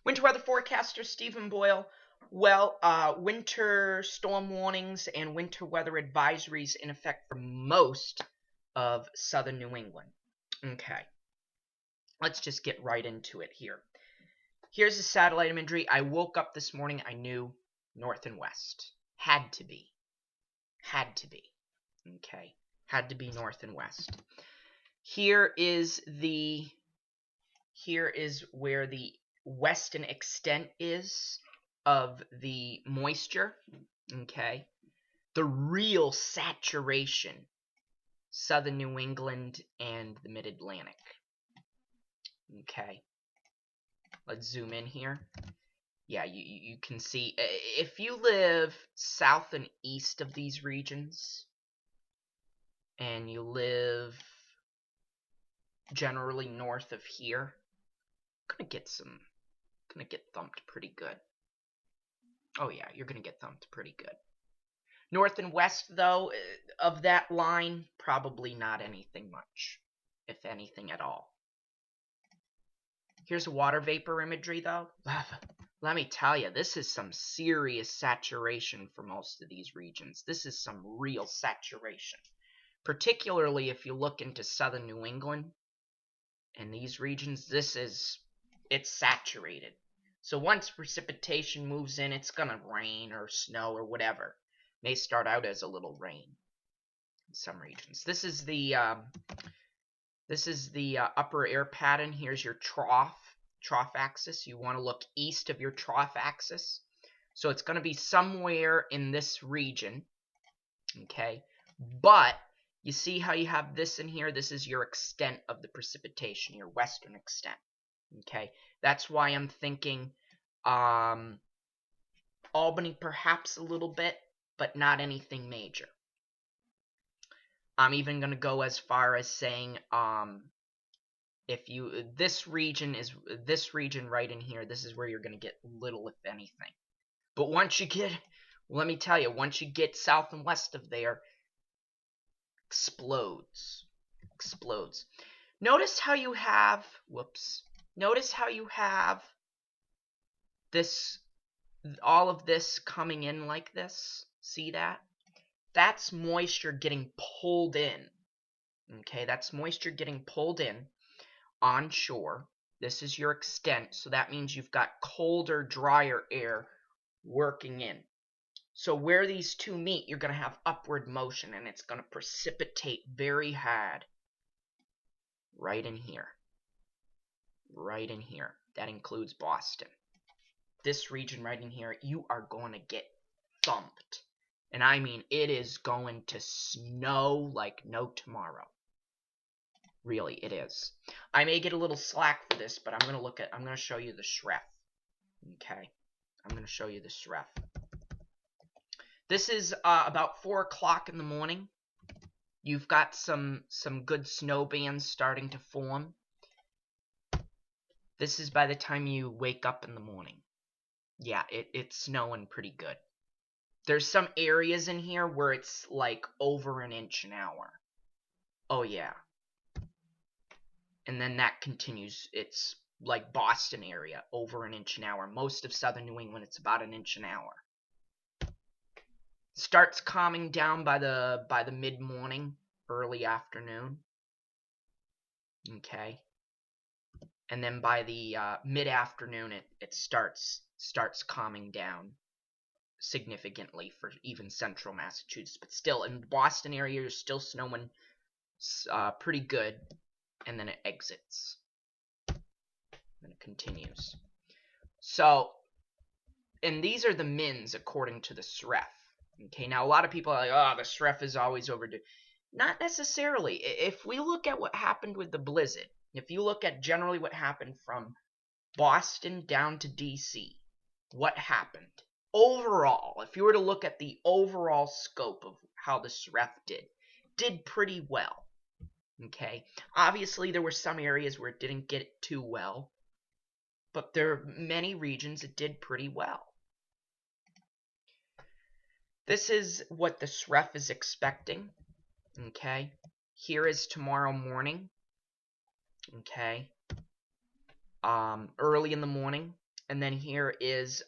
Winter weather forecaster Stephen Boyle. Well, winter storm warnings and winter weather advisories in effect for most of southern New England. Okay, let's just get right into it here. Here's the satellite imagery. I woke up this morning, I knew north and west. Had to be. Okay, had to be north and west. Here is where the western extent is of the moisture. Okay, the real saturation, southern New England and the mid-Atlantic. Okay, let's zoom in here. Yeah, you can see if you live south and east of these regions and you live generally north of here, gonna get thumped pretty good. Oh yeah, you're gonna get thumped pretty good. North and west, though, of that line, probably not anything much, if anything at all. Here's water vapor imagery, though. Let me tell you, this is some serious saturation for most of these regions. This is some real saturation, particularly if you look into southern New England and these regions. It's saturated. So once precipitation moves in, it's gonna rain or snow or whatever. May start out as a little rain in some regions. This is the upper air pattern. Here's your trough axis. You want to look east of your trough axis. So it's going to be somewhere in this region. Okay, but you see how you have this in here? This is your extent of the precipitation, your western extent. Okay, that's why I'm thinking Albany perhaps a little bit, but not anything major. I'm even going to go as far as saying this region right in here, this is where you're going to get little if anything. But once you get, let me tell you, once you get south and west of there, explodes. Notice how you have, this, all of this coming in like this. See that? That's moisture getting pulled in. Okay, that's moisture getting pulled in onshore. This is your extent, so that means you've got colder, drier air working in. So where these two meet, you're going to have upward motion, and it's going to precipitate very hard right in here. Right in here. That includes Boston. This region right in here, you are going to get thumped. And I mean, it is going to snow like no tomorrow. Really, it is. I may get a little slack for this, but I'm going to show you the SREF. Okay? I'm going to show you the SREF. This is about 4 o'clock in the morning. You've got some good snow bands starting to form. This is by the time you wake up in the morning. Yeah, it's snowing pretty good. There's some areas in here where it's like over an inch an hour. Oh yeah. And then that continues. It's like Boston area, over an inch an hour. Most of southern New England, it's about an inch an hour. Starts calming down by the mid-morning, early afternoon. Okay. And then by the mid-afternoon, it starts calming down significantly for even central Massachusetts. But still, in the Boston area, you're still snowing pretty good. And then it exits. And it continues. So, and these are the mins according to the SREF. Okay, now a lot of people are like, oh, the SREF is always overdue. Not necessarily. If we look at what happened with the blizzard, if you look at generally what happened from Boston down to DC, what happened? Overall, if you were to look at the overall scope of how the SREF did pretty well. Okay, obviously there were some areas where it didn't get it too well, but there are many regions it did pretty well. This is what the SREF is expecting. Okay, here is tomorrow morning. Okay, early in the morning, And then here is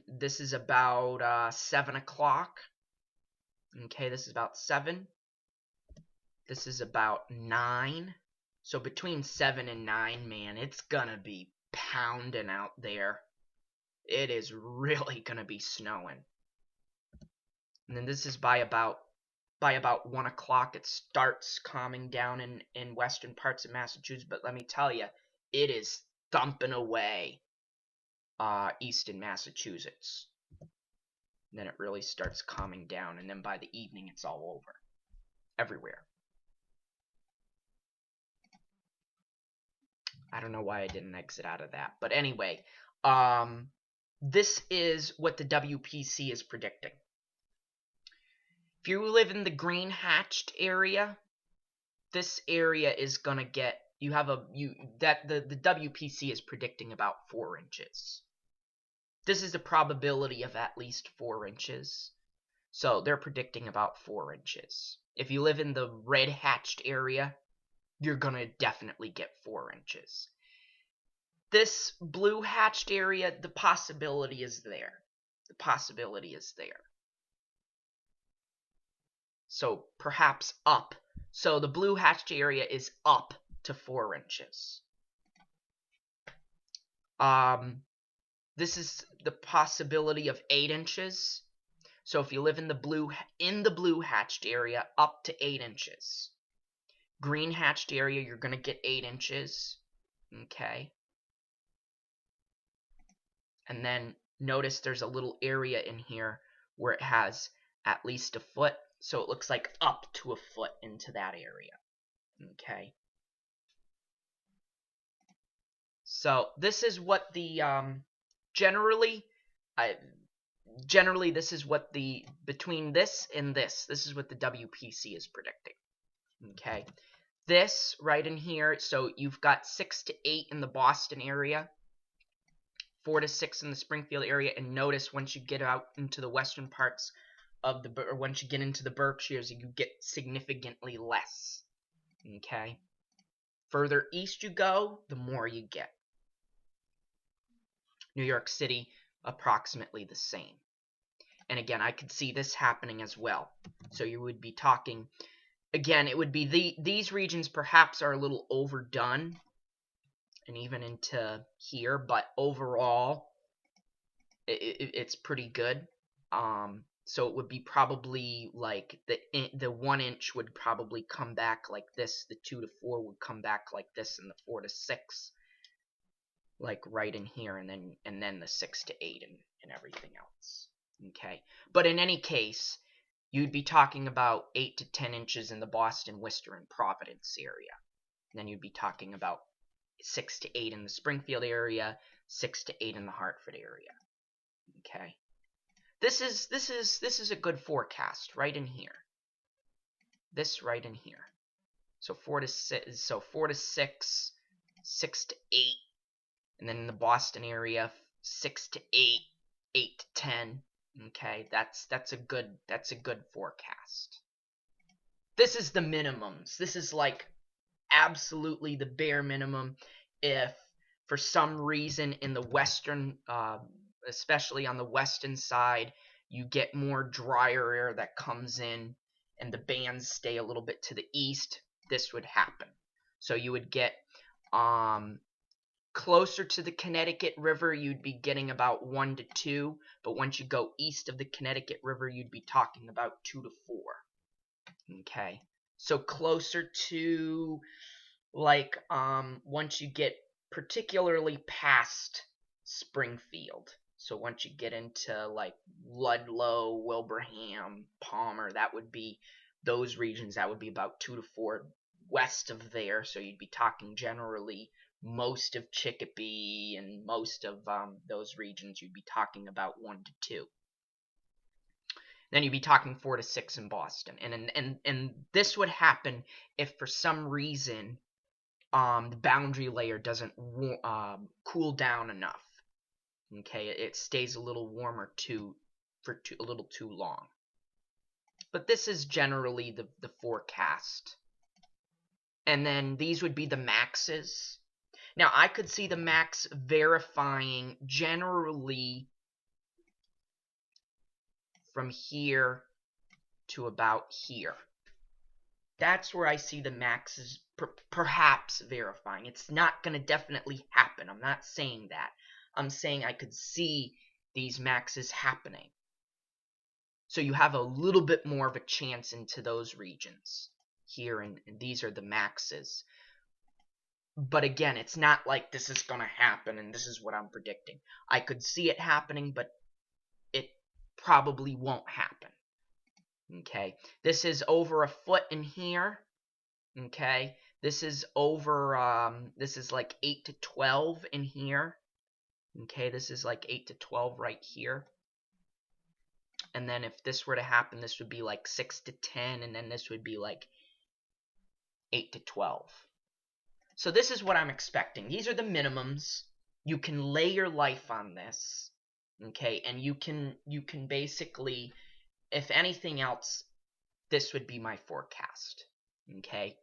this is about 7 o'clock. Okay, this is about 7. This is about 9. So between 7 and 9, man, it's gonna be pounding out there. It is really gonna be snowing. And then this is by about 1 o'clock. It starts calming down in western parts of Massachusetts. But let me tell you, it is thumping away east in Massachusetts. And then it really starts calming down. And then by the evening, it's all over. Everywhere. I don't know why I didn't exit out of that. But anyway, this is what the WPC is predicting. If you live in the green hatched area, this area is gonna get the WPC is predicting about 4 inches. This is a probability of at least 4 inches. So they're predicting about 4 inches. If you live in the red hatched area, you're gonna definitely get 4 inches. This blue hatched area, the possibility is there. The possibility is there. So perhaps up. So the blue hatched area is up to 4 inches. This is the possibility of 8 inches. So if you live in the blue hatched area, up to 8 inches. Green hatched area, you're going to get 8 inches. Okay. And then notice there's a little area in here where it has at least a foot. So it looks like up to a foot into that area. Okay. So this is what the generally this is what between this and this is what the WPC is predicting. Okay. This right in here, so you've got 6 to 8 in the Boston area, 4 to 6 in the Springfield area, and notice once you get out into the western parts of once you get into the Berkshires, you get significantly less. Okay. Further east you go, the more you get. New York City, approximately the same. And again, I could see this happening as well. So you would be talking, again, it would be these regions perhaps are a little overdone, and even into here, but overall, it's pretty good. So it would be probably like the 1 inch would probably come back like this, the 2 to 4 would come back like this, and the 4 to 6 like right in here, and then the 6 to 8 and everything else. Okay, but in any case, you'd be talking about 8 to 10 inches in the Boston, Worcester, and Providence area. And then you'd be talking about 6 to 8 in the Springfield area, 6 to 8 in the Hartford area. Okay. This is a good forecast right in here. This right in here. So 4 to 6, 6 to 8, and then in the Boston area 6 to 8, 8 to 10. Okay, that's a good forecast. This is the minimums. This is like absolutely the bare minimum. If for some reason in the western especially on the western side, you get more drier air that comes in and the bands stay a little bit to the east, this would happen. So you would get closer to the Connecticut River, you'd be getting about 1 to 2, but once you go east of the Connecticut River, you'd be talking about 2 to 4. Okay, so closer to like once you get particularly past Springfield. So once you get into like Ludlow, Wilbraham, Palmer, that would be those regions. That would be about 2 to 4 west of there. So you'd be talking generally most of Chicopee and most of those regions. You'd be talking about 1 to 2. Then you'd be talking 4 to 6 in Boston. And this would happen if for some reason the boundary layer doesn't cool down enough. Okay, it stays a little warmer for a little too long. But this is generally the forecast. And then these would be the maxes. Now, I could see the max verifying generally from here to about here. That's where I see the max is perhaps verifying. It's not going to definitely happen. I'm not saying that. I'm saying I could see these maxes happening. So you have a little bit more of a chance into those regions here, and these are the maxes. But again, it's not like this is going to happen and this is what I'm predicting. I could see it happening, but it probably won't happen. Okay, this is over a foot in here. Okay, this is over, this is like 8 to 12 in here. Okay, this is like 8 to 12 right here. And then if this were to happen, this would be like 6 to 10, and then this would be like 8 to 12. So this is what I'm expecting. These are the minimums. You can lay your life on this, okay? And you can basically, if anything else, this would be my forecast, okay?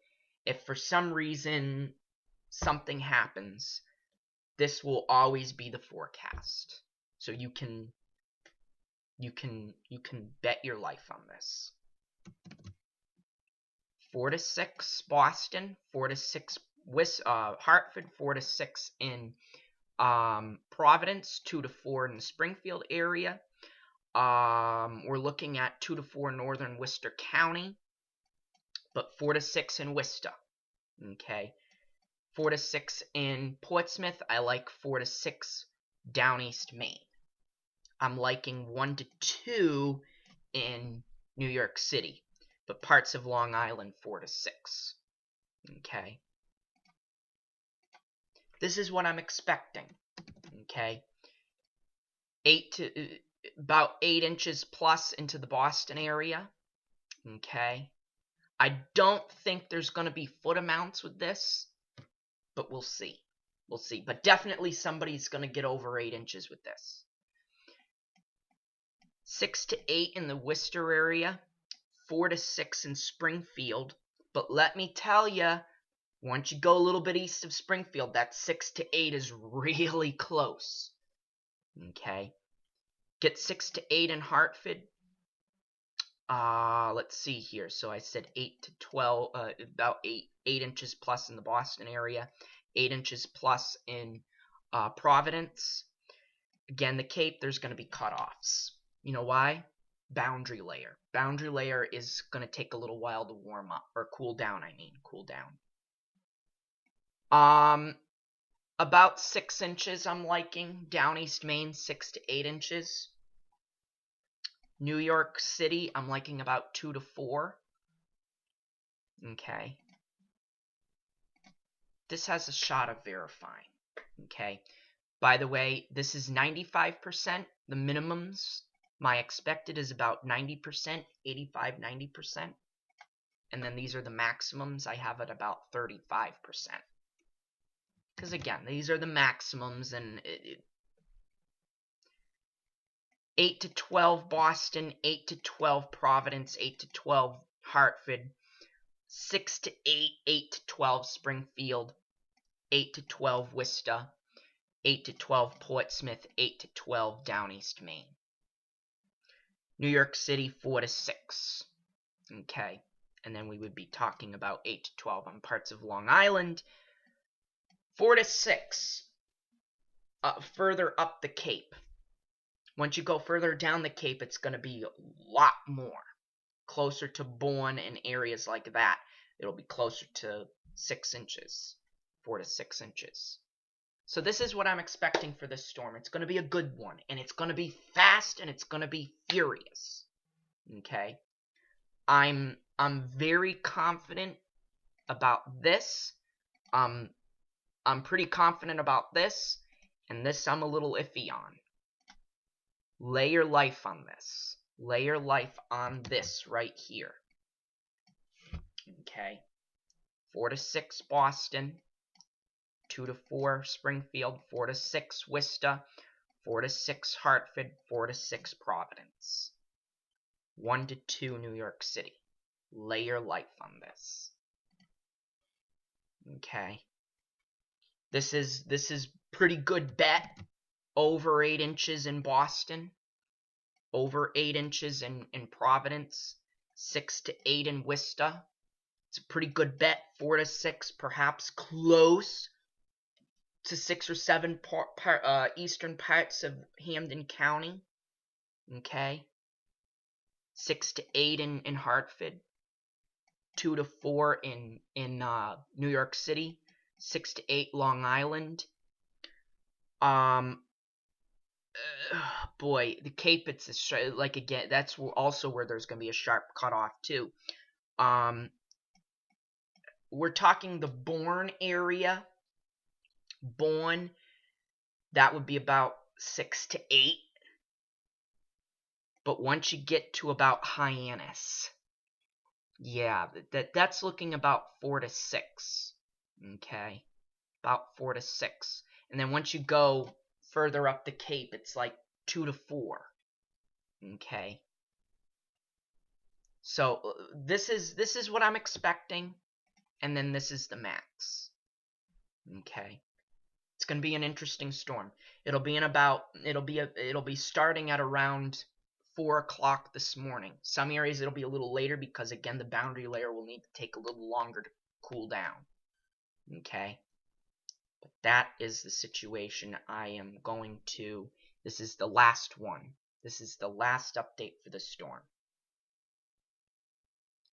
If for some reason something happens, this will always be the forecast. So you can bet your life on this. 4 to 6 Boston, 4 to 6 Hartford, 4 to 6 in Providence, 2 to 4 in the Springfield area. We're looking at 2 to 4 northern Worcester County, but 4 to 6 in Worcester. Okay, 4 to 6 in Portsmouth. I like 4 to 6 down East Maine. I'm liking 1 to 2 in New York City, but parts of Long Island 4 to 6. Okay, this is what I'm expecting. Okay, about 8 inches plus into the Boston area. Okay, I don't think there's going to be foot amounts with this, but we'll see. We'll see. But definitely somebody's going to get over 8 inches with this. 6 to 8 in the Worcester area, 4 to 6 in Springfield. But let me tell you, once you go a little bit east of Springfield, that 6 to 8 is really close. Okay. Get 6 to 8 in Hartford. Let's see here. So I said 8 to 12, about 8 inches plus in the Boston area, 8 inches plus in Providence. Again, the Cape, there's going to be cutoffs. You know why? Boundary layer. Boundary layer is going to take a little while to warm up, or cool down, cool down. About 6 inches I'm liking. Down East Maine, 6 to 8 inches. New York City, I'm liking about 2 to 4. Okay. This has a shot of verifying. Okay. By the way, this is 95%. The minimums, my expected is about 90%, 85, 90%. And then these are the maximums. I have it about 35%. Because again, these are the maximums, and 8 to 12 Boston, 8 to 12 Providence, 8 to 12 Hartford, 6 to 8, 8 to 12 Springfield, 8 to 12 Worcester, 8 to 12 Portsmouth, 8 to 12 down East Maine. New York City, 4 to 6. Okay, and then we would be talking about 8 to 12 on parts of Long Island. 4 to 6 further up the Cape. Once you go further down the Cape, it's going to be a lot more. Closer to Bourne and areas like that, it'll be closer to 6 inches. 4 to 6 inches. So this is what I'm expecting for this storm. It's going to be a good one, and it's going to be fast, and it's going to be furious. Okay? I'm very confident about this. I'm pretty confident about this, and this I'm a little iffy on. Lay your life on this. Lay your life on this right here. Okay? 4 to 6 Boston, 2 to 4 Springfield, 4 to 6 Worcester, 4 to 6 Hartford, 4 to 6 Providence, 1 to 2 New York City. Lay your life on this. Okay? This is pretty good bet. Over 8 inches in Boston. Over 8 inches in Providence. 6 to 8 in Worcester. It's a pretty good bet. 4 to 6, perhaps close to 6 or 7 eastern parts of Hampden County. Okay. 6 to 8 in Hartford. 2 to 4 in New York City. 6 to 8 Long Island. Boy, the Cape, it's like, again, that's also where there's going to be a sharp cutoff too. We're talking the Bourne area. Bourne, that would be about 6 to 8. But once you get to about Hyannis, yeah, that's looking about 4 to 6. Okay, about 4 to 6. And then once you go further up the Cape, it's like 2 to 4. Okay. So this is what I'm expecting, and then this is the max. Okay. It's going to be an interesting storm. It'll be starting at around 4 o'clock this morning. Some areas it'll be a little later because, again, the boundary layer will need to take a little longer to cool down. Okay. But that is the situation. I am going to... This is the last one. This is the last update for the storm.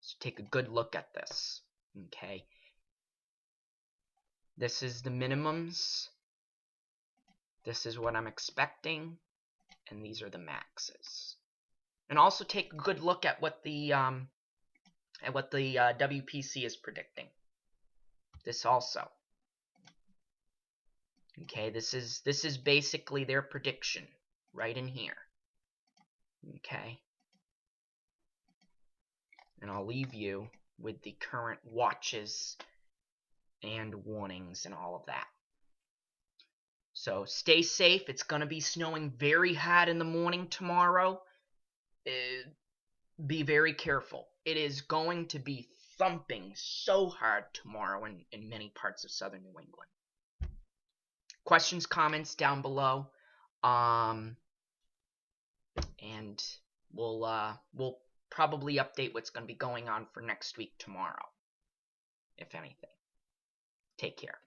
So take a good look at this. Okay. This is the minimums. This is what I'm expecting. And these are the maxes. And also take a good look at what the WPC is predicting. This also. Okay, this is basically their prediction right in here. Okay. And I'll leave you with the current watches and warnings and all of that. So stay safe. It's going to be snowing very hard in the morning tomorrow. Be very careful. It is going to be thumping so hard tomorrow in many parts of southern New England. Questions, comments down below. And we'll probably update what's going to be going on for next week tomorrow, if anything. Take care.